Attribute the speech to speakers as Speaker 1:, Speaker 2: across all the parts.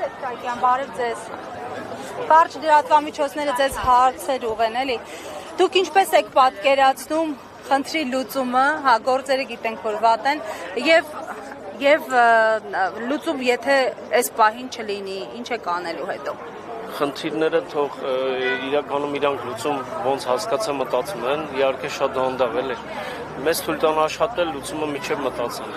Speaker 1: Սեթկայյան, բարև ձեզ։ Կարճ լրատվամիջոցները ձեզ հարցեր ուղեն, էլի։ Դուք ինչպես եք պատկերացնում խնդրի լուծումը, հա, գործերը գիտենք, որ վատ են, եւ լուծում, եթե այս պահին չլինի, ինչ եք անելու հետո։
Speaker 2: Խնդիրները թող իրականում իրանք լուծում ոնց հասկացա մտածում են, իհարկե շատ դանդաղ էլի։ Մեզ թույլ տան աշխատել լուծումը միջև մտածել։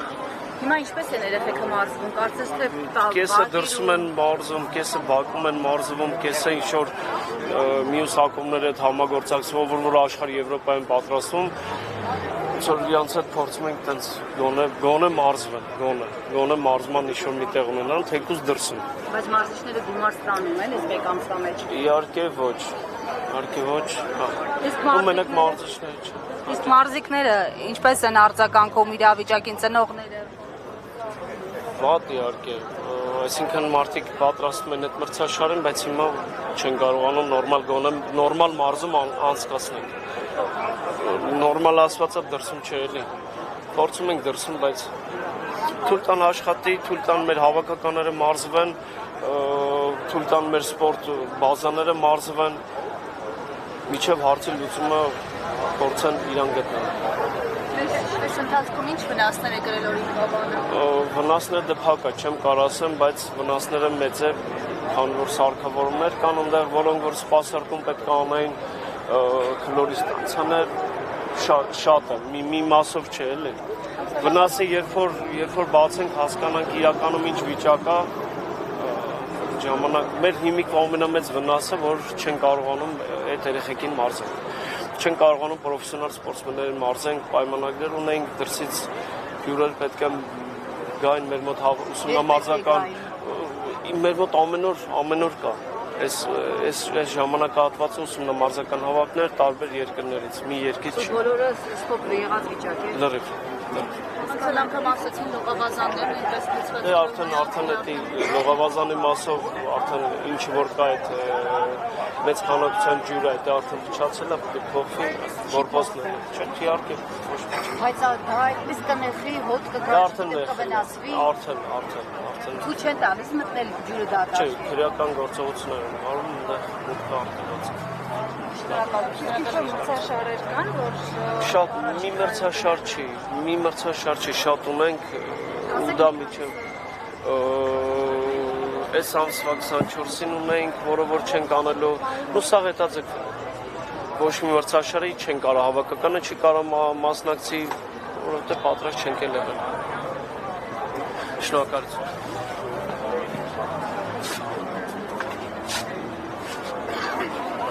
Speaker 1: Հիմա ինչպես են երեխեքը մարզվում, կարծես թե
Speaker 2: կեսը դրսում են մարզվում, կեսը Բաքում են մարզվում, կեսը ինչ-որ մյուս ակումբների հետ համագործակցելով, որ աշխարհի Եվրոպայում պատրաստվում, որ իրանց հետ փորձում ենք տենց գոնե մարզվեն, գոնե մարզման ինչ-որ մի տեղ ունենան, թեկուզ դրսում։
Speaker 1: Բայց մարզիչները գումար ստանում են այս մեկ ամսվա մեջ։
Speaker 2: Իհարկե ոչ, ու մենակ մարզիչները չէ։
Speaker 1: Իսկ մարզիկները ինչպես են արձագանքում իրավիճակին, ծնողները։
Speaker 2: Վատ իհարկե, այսինքն մարդիկ պատրաստում են այդ մրցաշարին, բայց հիմա չեն կարողանում նորմալ մարզում անցկացնել։ Նորմալ ասվածա դրսում չէ էլի։ Փորձում ենք դրսում, բայց թույլ տան աշխատի, թույլ տան մեր հավաքականները մարզվեն, թույլ տան մեր սպորտ բազաները մարզվեն, միջև հարցի լուծումը փորձեն իրան գտնել։
Speaker 1: Այս ընթացքում ինչ վնասներ է կրել Օրինկավանը։
Speaker 2: Վնասները դեպակա չեմ կարող ասեմ, բայց վնասները մեծ է, քանի որ սարքավորումներ կան այնտեղ, որոնք որ սպասարկում պետք է անային, քլորի ստանցաներ շատ է, մի մասով չէ էլի։ Վնասը երբ որ բացենք հասկանանք իրականում ինչ վիճակ է, ժամանակ մեր հիմիկվա ամենամեծ վնասը, որ չեն կարողանում այդ երեխեքին մարզել։ Չեն կարողանում պրոֆեսիոնալ սպորտսմեններին մարզենք, պայմանագրեր ունենք, դրսից հյուրեր պետք է գային մեր մոտ ուսումնամարզական, մեր մոտ ամեն օր կա։ Այս ժամանակահատվածը ուսումնամարզական հավաքներ տարբեր երկրներից, մի երկիր չի։
Speaker 1: Բոլորը ստոպ եղած վիճակ է։
Speaker 2: Լրիվ։
Speaker 1: Անցյալ անգամ ասացին լողավազաններն այնպես լուծված։
Speaker 2: Արդեն էդի լողավազանի մասով արդեն ինչ որ կա այդ մեծ քանակության ջուրը այդ արդեն փչացել է, պետք է փոխվի, որպեսզի չէ, իհարկե ոչ մի։
Speaker 1: Բայց դա այդպես կնեղի, հոտ կվնասվի։
Speaker 2: Արդեն։
Speaker 1: Ու չեն տալիս մտնել ջուրը դատարկ։
Speaker 2: Չէ, քրեական գործողություններ են արվում, այնտեղ մուտքը արտելած։
Speaker 1: Մրցաշարեր կան, որ
Speaker 2: շատ մի մրցաշար չի, շատ ունենք ու դա միջև այս ամսվա 24-ին ունենք, որը որ չենք անելու, ու սա հետաձգվում։ Ոչ մի մրցաշարի չեն կարող, հավաքականը չի կարող մասնակցի, որովհետև պատրաստ չենք եղել։ Շնորհակալություն։